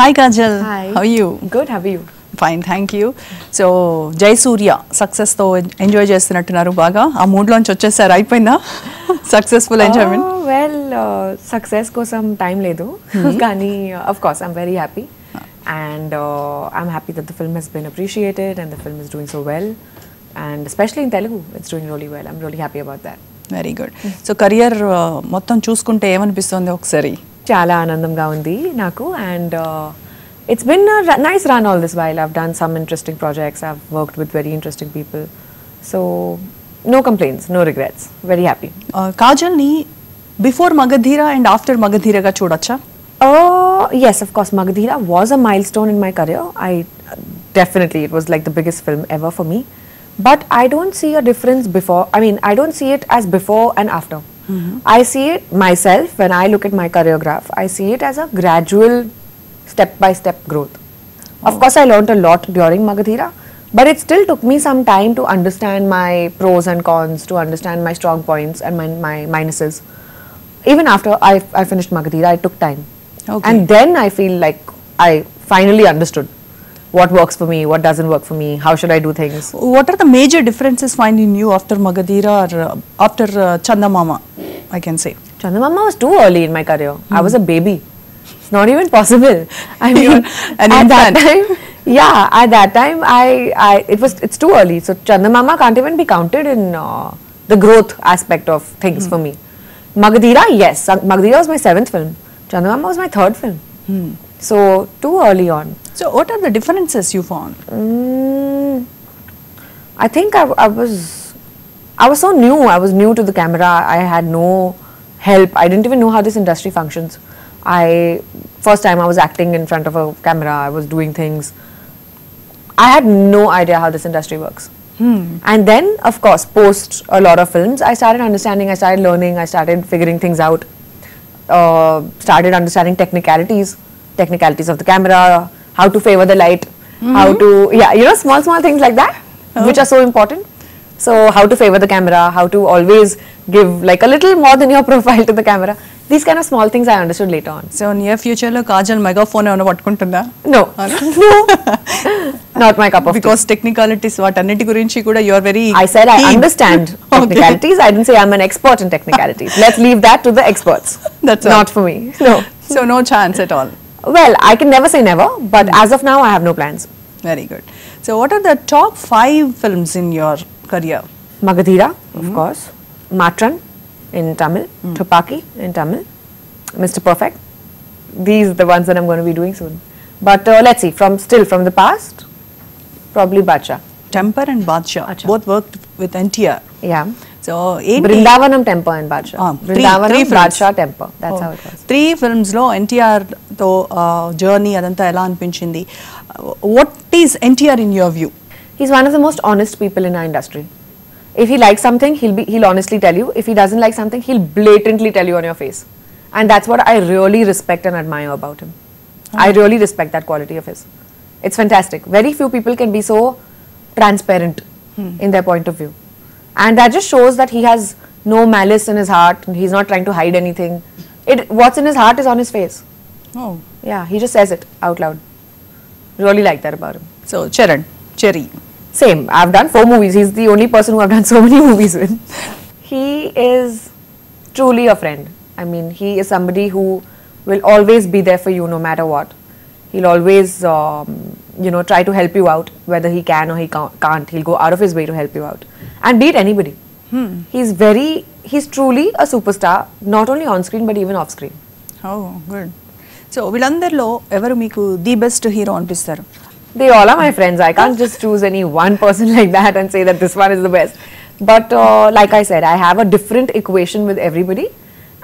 Hi Kajal. Hi. How are you? Good, how are you? Fine, thank you. So, Jai Surya, success తో enjoy చేస్తున్నట్టున్నారు బాగా. ఆ mood లోంచి వచ్చేసారు అయిపోయిందా? Successful enjoyment. Well, success కోసం time లేదు. కానీ of course I'm very happy. And I'm happy that the film has been appreciated and the film is doing so well. And especially in Telugu, it's doing really well. I'm really happy about that. Very good. So career మొత్తం చూసుకుంటే ఏమనిపిస్తుంది ఒకసారి? చాలా ఆనందంగా ఉంది నాకు. And it's been a nice run all this while. I've done some interesting projects. I've worked with very interesting people. So, no complaints, no regrets. Very happy. కాజల్ని before Magadheera and after మగధీరాగా చూడొచ్చా? Yes, of course. Magadheera was a milestone in my career. Definitely, it was like the biggest film ever for me. But I don't see a difference before. I mean, I don't see it as before and after. I see it myself when I look at my career graph. I see it as a gradual, step-by-step growth. Of course, I learned a lot during Magadheera, but it still took me some time to understand my pros and cons, to understand my strong points and my minuses. Even after I finished Magadheera, it took time. Okay. And then I feel like I finally understood what works for me, what doesn't work for me, how should I do things. What are the major differences find in you after Magadheera or after Chandamama, I can say? Chandamama was too early in my career. I was a baby. It's not even possible. I mean, an at that infant. time, yeah, at that time, it's too early. So Chandamama can't even be counted in the growth aspect of things for me. Magadheera, yes. Magadheera was my 7th film. Chandamama was my 3rd film. So, too early on. So, what are the differences you found? I think I was so new. I was new to the camera. I had no help. I didn't even know how this industry functions. First time I was acting in front of a camera. I was doing things. I had no idea how this industry works. And then, of course, post a lot of films, I started understanding, I started learning, I started figuring things out. Started understanding technicalities of the camera, how to favor the light, how to, small things like that, which are so important. So, how to favor the camera, how to always give like a little more than your profile to the camera. These kind of small things I understood later on. So, near future lo Kajal megaphone ఏమన్నా పట్టుకుంటుందా? No. No. Not my cup of tea. Because technicalities వాటన్నిటి గురించి కూడా you are very I said I keen. understand technicalities. I didn't say I'm an expert in technicalities. Let's leave that to the experts. That's not all. for me. No. So, no chance at all. Well, I can never say never, but as of now, I have no plans. Very good. So, what are the top 5 films in your career? Magadheera, of course. Matran in Tamil. Thupaki in Tamil. Mr. Perfect. These are the ones that I'm going to be doing soon. But let's see, from the past, probably Bacha. Temper and Badshah. Both worked with NTR. Yeah. So, Brindavanam, Temper and Bacha. Brindavanam, three films. Bacha, Temper. That's how it was. 3 films లో NTR తో journey అదంతా ఎలా అనిపించింది? What is NTR in your view? He's one of the most honest people in our industry. If he likes something, he'll honestly tell you. If he doesn't like something, he'll blatantly tell you on your face. And that's what I really respect and admire about him. I really respect that quality of his. It's fantastic. Very few people can be so transparent in their point of view. And that just shows that he has no malice in his heart. He's not trying to hide anything. What's in his heart is on his face. Oh. Yeah, he just says it out loud. Really like that about him. So, Cherry. Same. I've done 4 movies. He's the only person who I've done so many movies with. He is truly a friend. I mean, he is somebody who will always be there for you no matter what. He'll always, try to help you out, whether he can or he can't. He'll go out of his way to help you out. And beat anybody. He's truly a superstar, not only on screen but even off screen. Oh, good. So, వీళ్ళందరిలో ఎవరు మీకు the best hero అనిపిస్తారు? They all are my friends. I can't just choose any one person like that and say that this one is the best. But like I said, I have a different equation with everybody.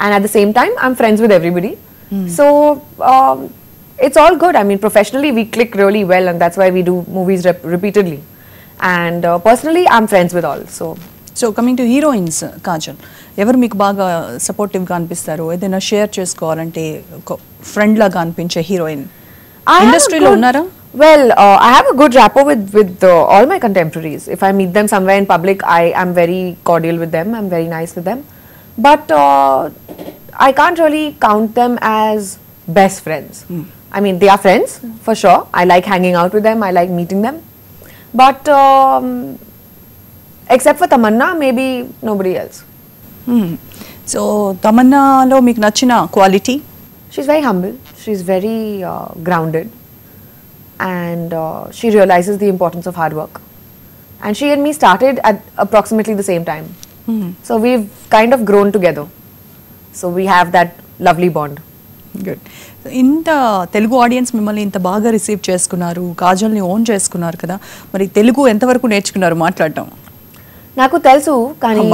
And at the same time, I'm friends with everybody. So, it's all good. I mean, professionally, we click really well and that's why we do movies repeatedly. And personally, I'm friends with all. So, coming to heroines, Kajal, ఎవరు మీకు బాగా సపోర్టివ్గా అనిపిస్తారు? ఏదైనా share చేసుకోవాలంటే ఒక friend లాగా అనిపించే హీరోయిన్ ఇండస్ట్రీలో ఉన్నారా? Well, I have a good rapport with all my contemporaries. If I meet them somewhere in public, I am very cordial with them. I'm very nice with them. But I can't really count them as best friends. I mean, they are friends for sure. I like hanging out with them. I like meeting them. But except for Tamanna, maybe nobody else. So తమన్నాలో మీకు నచ్చిన quality? She's very humble. She's very grounded, and she realizes the importance of hard work. And she and me started at approximately the same time. So we've kind of grown together. So we have that lovely bond. Good. ఇంత Telugu audience మిమ్మల్ని ఇంత బాగా receive చేసుకున్నారు, కాజల్ని own చేసుకున్నారు కదా, మరి తెలుగు ఎంతవరకు నేర్చుకున్నారు మాట్లాడటం? నాకు తెలుసు కానీ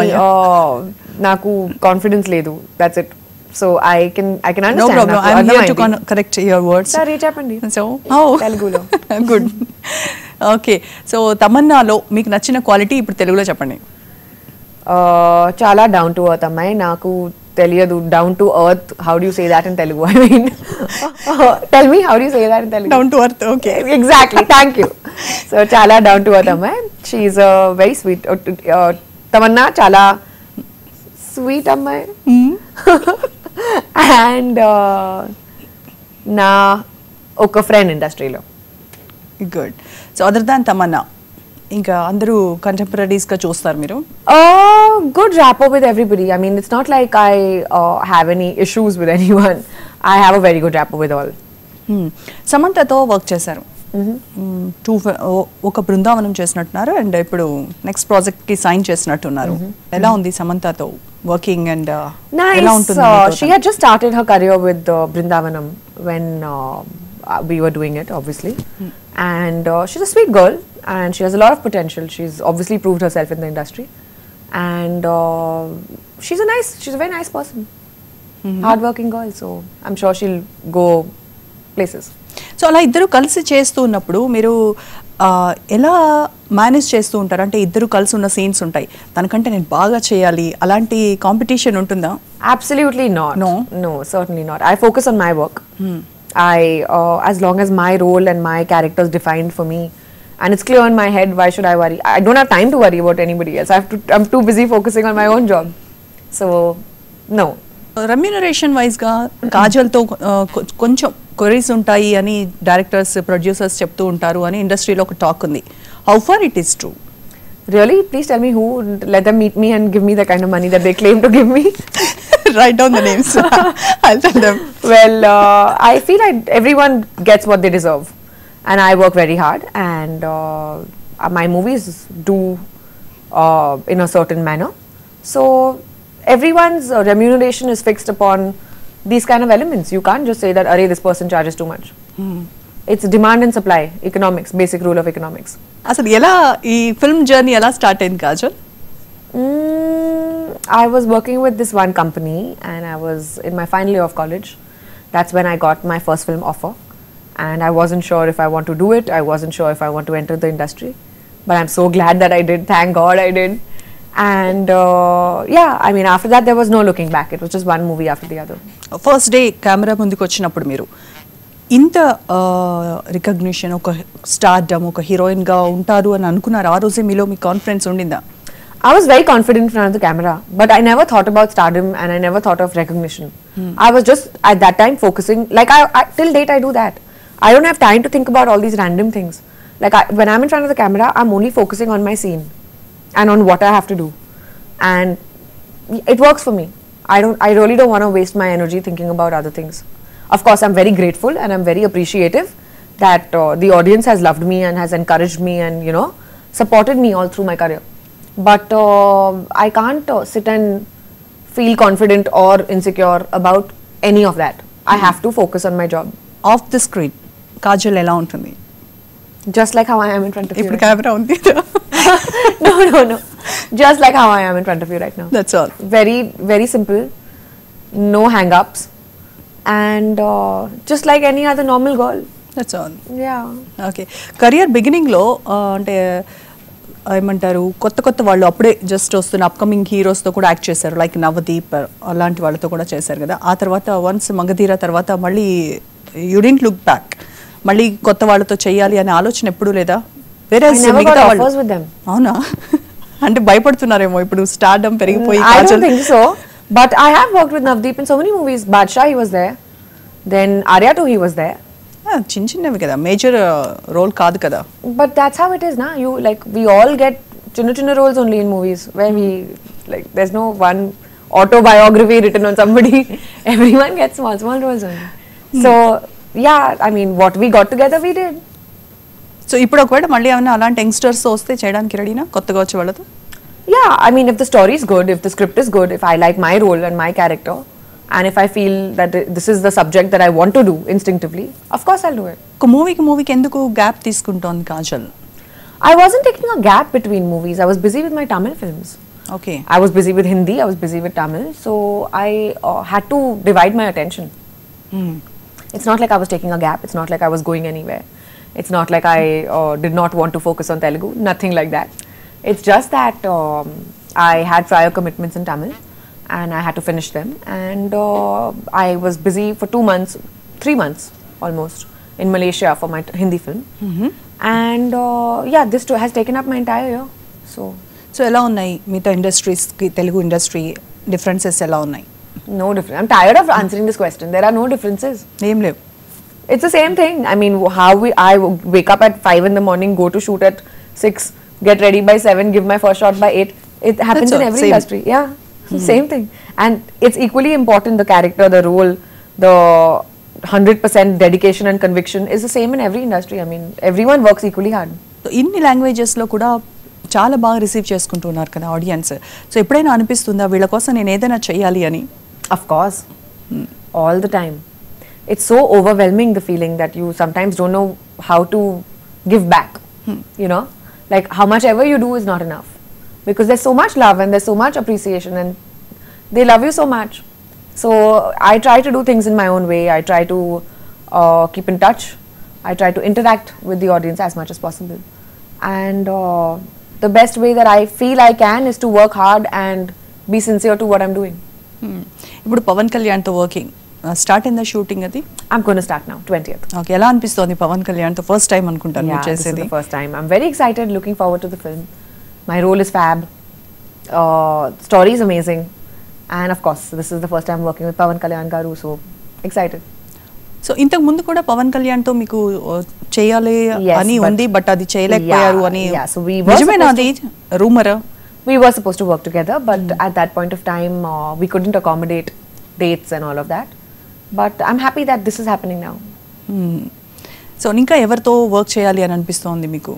నాకు కాన్ఫిడెన్స్ లేదు. That's it. So I can understand. No problem. I am here to correct your words. సరే చెప్పండి. సో తెలుగులో. గుడ్. ఓకే. సో తమన్నాలో మీకు నచ్చిన క్వాలిటీ ఇప్పుడు తెలుగులో చెప్పండి. చాలా డౌన్ టు ఎర్త్ అమ్మాయి. నాకు తెలియదు down to earth. How do you say that in Telugu? I mean tell me, how do you say that in Telugu? Down to earth. Okay, exactly. Thank you. So చాలా down to earth అమ్మాయి. She is very sweet. Tamannaah చాలా sweet అమ్మాయి. And నా ఒక friend ఇండస్ట్రీలో. Good. So other than Tamannaah ఇంకా అందరూ కంటెంపరీస్గా చూస్తారు మీరు? Good rapport with everybody. I mean, it's not like I have any issues with anyone. I have a very good rapport with all. సమంతతో వర్క్ చేశారు. ఒక బృందావనం చేసినట్టున్నారు అండ్ ఇప్పుడు నెక్స్ట్ ప్రాజెక్ట్కి సైన్ చేసినట్టున్నారు. ఎలా ఉంది సమంతతో వర్కింగ్ అండ్ ఎలా ఉంటుంది? She had just started her career with Brindavanam when we were doing it, obviously. And she's a sweet girl and she has a lot of potential. She's obviously proved herself in the industry. And she's a very nice person. Hardworking girl. So I'm sure she'll go places. So అలా ఇద్దరు కలిసి చేస్తూ ఉన్నప్పుడు మీరు ఎలా manage చేస్తూ ఉంటారు? అంటే ఇద్దరు కలిసి ఉన్న సీన్స్ ఉంటాయి, తనకంటే నేను బాగా చేయాలి, అలాంటి కాంపిటీషన్ ఉంటుందా? Absolutely not. No, certainly not. I focus on my work. As long as my role and my character is defined for me and it's clear in my head, why should I worry? I don't have time to worry about anybody else. I'm too busy focusing on my own job. So no. Remuneration వైజ్గా కాజల్తో కొంచెం queries ఉంటాయి అని directors, producers చెప్తూ ఉంటారు అని ఇండస్ట్రీలో ఒక talk ఉంది. How far it is true? Really? Please tell me who. Let them meet me and give me the kind of money that they claim to give me. Write down the names. I'll tell them. Well, I feel like everyone gets what they deserve. And I work very hard. And my movies do in a certain manner. So everyone's remuneration is fixed upon these kind of elements. You can't just say that, array, this person charges too much. It's demand and supply, economics, basic rule of economics. అసలు ఎలా ఈ film journey ఎలా start అయింది Kajal? I was working with this one company and I was in my final year of college. That's when I got my first film offer. And I wasn't sure if I want to do it. I wasn't sure if I want to enter the industry. But I'm so glad that I did. Thank God I did. And yeah, I mean, after that there was no looking back. It was just one movie after the other. First day camera ముందుకు వచ్చినప్పుడు మీరు ఇంత recognition, ఒక stardom, ఒక హీరోయిన్గా ఉంటారు అని అనుకున్నారు? ఆ రోజే మీలో మీ confidence ఉండిందా? I was very confident in front of the camera, but I never thought about stardom and I never thought of recognition. I was just at that time focusing, like I till date I do that. I don't have time to think about all these random things. Like when I'm in front of the camera, I'm only focusing on my scene and on what I have to do. And it works for me. I really don't want to waste my energy thinking about other things. Of course, I'm very grateful and I'm very appreciative that the audience has loved me and has encouraged me and, you know, supported me all through my career. But I can't sit and feel confident or insecure about any of that. I have to focus on my job. Off the screen, Kajal ఎలా ఉంటుంది? Just like how I am in front of you. ఇప్పుడు camera ఉంది. No. Just like how I am in front of you right now. That's all. Very, very simple. No hang-ups. And just like any other normal girl. That's all. Yeah. Okay. Career బిగినింగ్లో అంటే ఏమంటారు, కొత్త వాళ్ళు అప్పుడే just వస్తున్న upcoming హీరోస్తో కూడా act చేశారు, like Navdeep అలాంటి వాళ్ళతో కూడా చేశారు కదా. ఆ తర్వాత వన్స్ మగధీర తర్వాత మళ్ళీ యూ డిడ్ంట్ లుక్ బ్యాక్, మళ్ళీ కొత్త వాళ్ళతో చేయాలి అనే ఆలోచన ఎప్పుడూ లేదా? వేరే మిగతా వాళ్ళు అవునా అంటే భయపడుతున్నారేమో ఇప్పుడు స్టార్డమ్ పెరిగిపోయి? I don't think so, but I have worked with Navdeep in so many movies. Badshah, he was there. Then Arya too, he was there. చిన్న చిన్నవి కదా, మేజర్ రోల్ కాదు కదా. But that's how it is now. You like we all get chinna roles only in movies where we like there's no one autobiography written on somebody. Everyone gets small roles only. So yeah, I mean what we got together we did. So ఇప్పుడు ఒకవేళ మళ్ళీ ఏమైనా అలాంటి youngsters వస్తే చేయడానికి రెడీనా కొత్తగా వచ్చే వాళ్ళతో? Yeah, I mean if the story is good, if the script is good, if I like my role and my character, and if I feel that this is the subject that I want to do instinctively, of course I'll do it. ఒక మూవీకి ఎందుకు gap తీసుకుంటోంది Kajal? I wasn't taking a gap between movies. I was busy with my Tamil films. Okay. I was busy with Hindi, I was busy with Tamil, so I had to divide my attention. It's not like I was taking a gap, it's not like I was going anywhere. It's not like I did not want to focus on Telugu, nothing like that. It's just that I had prior commitments in Tamil and I had to finish them, and I was busy for 3 months almost in Malaysia for my Hindi film. And yeah, this too has taken up my entire year. So ఎలా ఉన్నాయి మిగతా industries కి Telugu industry differences ఎలా ఉన్నాయి? no difference. I'm tired of answering this question. There are no differences. ఏం లేవు. It's the same thing. I mean, I wake up at 5 in the morning, go to shoot at 6, get ready by 7, give my first shot by 8. It happens That's in all, every same. industry. Yeah, same thing. And it's equally important, the character, the role, the 100% dedication and conviction is the same in every industry. I mean, everyone works equally hard. ఇన్ని లాంగ్వేజెస్లో కూడా చాలా బాగా receive చేసుకుంటున్నారు కదా audience. So ఎప్పుడైనా అనిపిస్తుందా వీళ్ళ కోసం నేను ఏదైనా చేయాలి అని? Of course, all the time. It's so overwhelming, the feeling that you sometimes don't know how to give back. You know, like how much ever you do is not enough, because there's so much love and there's so much appreciation and they love you so much. So I try to do things in my own way. I try to keep in touch. I try to interact with the audience as much as possible. And the best way that I feel I can is to work hard and be sincere to what I'm doing. ఇప్పుడు పవన్ కళ్యాణ్తో working start అయిందా shooting అది? I'm going to start now, 20th. Okay. ఎలా అనిపిస్తోంది పవన్ కళ్యాణ్తో first time అనుకుంటాను Yeah, మీరు this is చేసేది? the first time. I'm very excited, looking forward to the film. My role is fab. Story is amazing. And of course, this is the first time working with Pawan Kalyan garu, so excited. So ఇంతకు ముందు కూడా పవన్ కళ్యాణ్తో మీకు చేయాలి Yes, అని but- ఉంది, but అది చేయలేకపోయారు అని Yeah, so we were నిజమేనా అది రూమరా? We were supposed to work together, but at that point of time, we couldn't accommodate dates and all of that. But I'm happy that this is happening now. So ఇంకా ఎవరితో work చేయాలి అని అనిపిస్తోంది మీకు?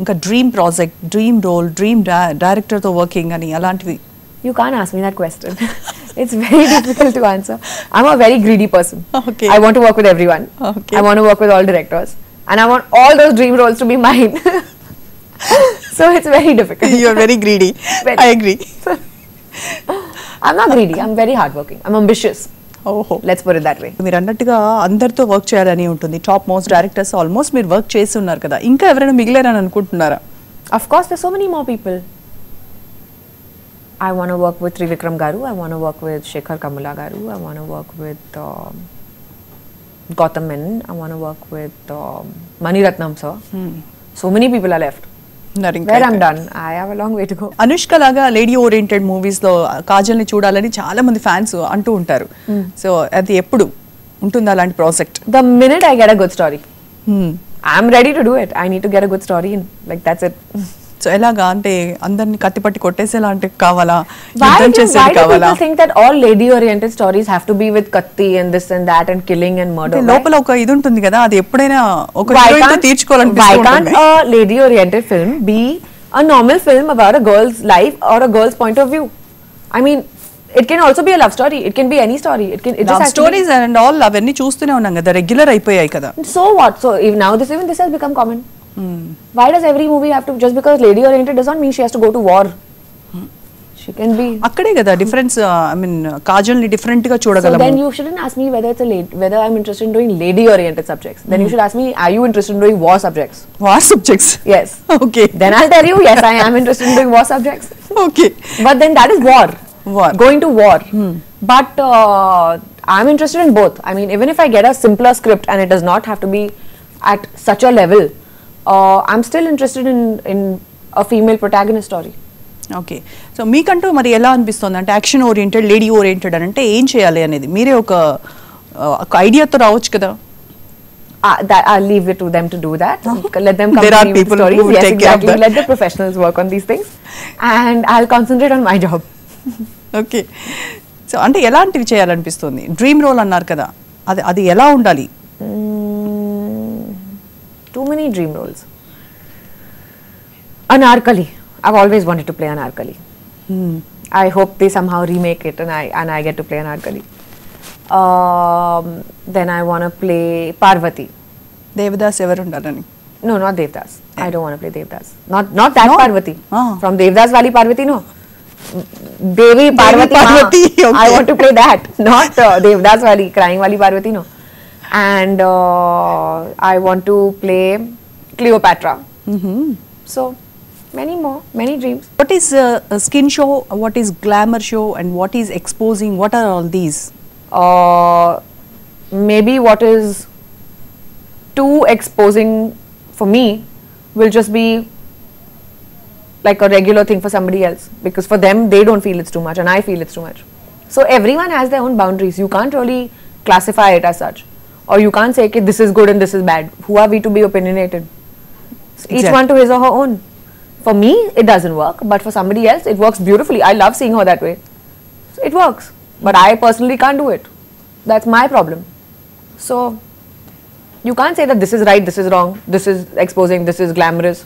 ఇంకా dream project, dream role, dream డైరెక్టర్తో working అని అలాంటివి? You can't ask me that question. It's very difficult to answer. I'm a very greedy person. Okay. I want to work with everyone. Okay. I want to work with all directors. And I want all those dream roles to be mine. So it's very difficult. You are very greedy. Very. I agree. I'm not greedy. I'm very hardworking. I'm ambitious. ఓహో. Let's put it that way. మీరు అన్నట్టుగా అందరితో work చేయాలని ఉంటుంది. Top most directors almost మీరు work చేసి ఉన్నారు కదా, ఇంకా ఎవరైనా మిగిలారని అనుకుంటున్నారా? Of course, there's so many more people. I want to work with Trivikram garu. I want to work with Shekhar Kamala garu. I want to work with Gautam Menon. I want to work with Mani Ratnam sir. So many people are left. Where I'm done, I have a long way to go. Anushka లాగా lady oriented movies లో కాజల్ ని చూడాలని చాలా మంది fans అంటూ ఉంటారు. So అది ఎప్పుడు ఉంటుందా అలాంటి project? The minute I get a good story, I'm ready to do it. I need to get a good story in. Like that's it. So ఎలాగా అంటే అందరిని కత్తిపట్టి కొట్టేసేలా అంటే కావాలా, Why యుద్ధం do చేసేది కావాలా? people think that all lady-oriented stories have to be with katti and this and that and killing and murder? అంటే లోపల ఒక ఇది ఉంటుంది కదా, అది ఎప్పుడైనా ఒక Why హీరోయిన్ తో can't తీర్చుకోవాలనిపిస్తుంది. a lady-oriented film be a normal film about a girl's life or a girl's point of view? I mean, it can also be a love story. It can be any story. It just love has to be. Stories and all అవన్నీ చూస్తూనే ఉన్నాం కదా, regular అయిపోయాయి కదా. So what? So even this has become common. Why does every movie have to, just because lady oriented does not mean she has to go to war? She can be. అక్కడే కదా difference. I mean Kajal ని different గా So చూడగలము. then you shouldn't ask me whether I'm interested in doing lady oriented subjects. Then you should ask me, are you interested in doing war subjects? War subjects. Yes. Okay. Then I'll tell you, yes, I am interested in doing war subjects. Okay. But then that is war. War. Going to war. But I'm interested in both. I mean, even if I get a simpler script and it does not have to be at such a level, I'm still interested in a female protagonist story. Okay. So మీకంటూ మరి ఎలా అనిపిస్తుంది అంటే action oriented, lady oriented అని అంటే ఏం చేయాలి అనేది మీరే ఒక ఐడియాతో రావచ్చు కదా. that I'll leave it to them to do that. Let them come There to are me with people stories. who will Yes, take care of exactly. that. Let the professionals work on these things, and I'll concentrate on my job. Okay. So అంటే ఎలాంటివి చేయాలనిపిస్తుంది? Dream role అన్నారు కదా, అది ఎలా ఉండాలి? Too many dream roles. Anarkali. I've always wanted to play Anarkali. I hope they somehow remake it and I get to play Anarkali. Then I want to play Parvati. Devdas ఎవరు ఉండాలని? No, not Devdas. I don't want to play Devdas. Not that No? Parvati. Ah. From Devdas Wali Parvati, no. Devi Parvati. Parvati, I okay. want to play that. Not Devdas Wali, crying Wali Parvati, no. And I want to play Cleopatra. So, many more, many dreams. What is a skin show? What is glamour show? And what is exposing? What are all these? Maybe what is too exposing for me will just be like a regular thing for somebody else, because for them they don't feel it's too much and I feel it's too much. So everyone has their own boundaries. You can't really classify it as such, or you can't say okay, this is good and this is bad. Who are we to be opinionated? Each Exactly. one to his or her own. For me it doesn't work, but for somebody else it works beautifully. I love seeing her that way. So it works, but I personally can't do it. That's my problem. So you can't say that this is right, this is wrong, this is exposing, this is glamorous.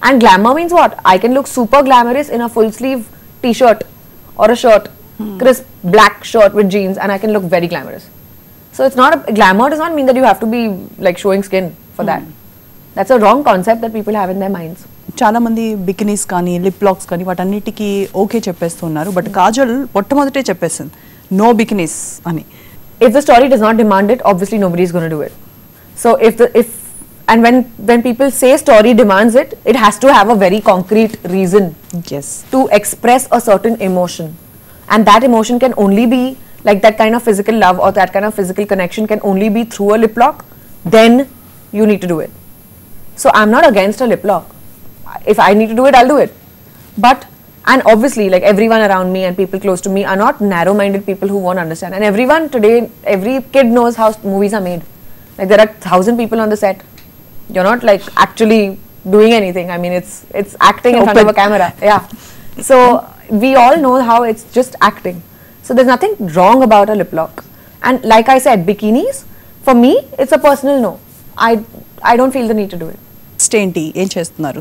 And glamour means what? I can look super glamorous in a full sleeve t-shirt or a shirt, crisp black shirt with jeans, and I can look very glamorous. So it's not glamour does not mean that you have to be like showing skin for that. That's a wrong concept that people have in their minds. చాలా మంది బికినీస్ కానీ lip lakhs కానీ వాటన్నిటికీ okay చెప్పేస్తున్నారు, but Kajal మొట్టమొదటే చెప్పేసింది no బికినీస్ అని. If the story does not demand it, obviously nobody is going to do it. So when people say story demands it, it has to have a very concrete reason yes. to express a certain emotion, and that emotion can only be like that kind of physical love or that kind of physical connection can only be through a lip lock. Then you need to do it. So I'm not against a lip lock. If I need to do it, I'll do it. But and obviously like everyone around me and people close to me are not narrow-minded people who won't understand, and everyone today, every kid knows how movies are made. Like there are 1,000 people on the set. You're not like actually doing anything. I mean it's acting in front of a camera. Yeah. So we all know how it's just acting. So there's nothing wrong about a lip lock. And like I said, bikinis, for me it's a personal no. I don't feel the need to do it. Next ఏంటి, ఏం చేస్తున్నారు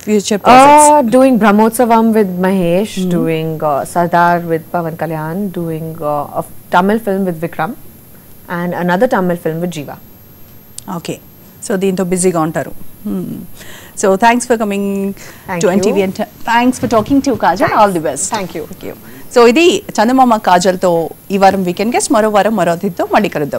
future projects? Doing Brahmotsavam with Mahesh, doing Sardar with Pawan Kalyan, doing a Tamil film with Vikram, and another Tamil film with Jiva. Okay, so దీంతో బిజీగా ఉంటారు. So thanks for coming Thank to you. NTV and thanks for talking to Kajal. All the best. Thank you. So ఇది చందమామ కాజల్తో ఈ వారం weekend guest. మరో వారం మరో అతిథితో మళ్ళీ కలుద్దాం.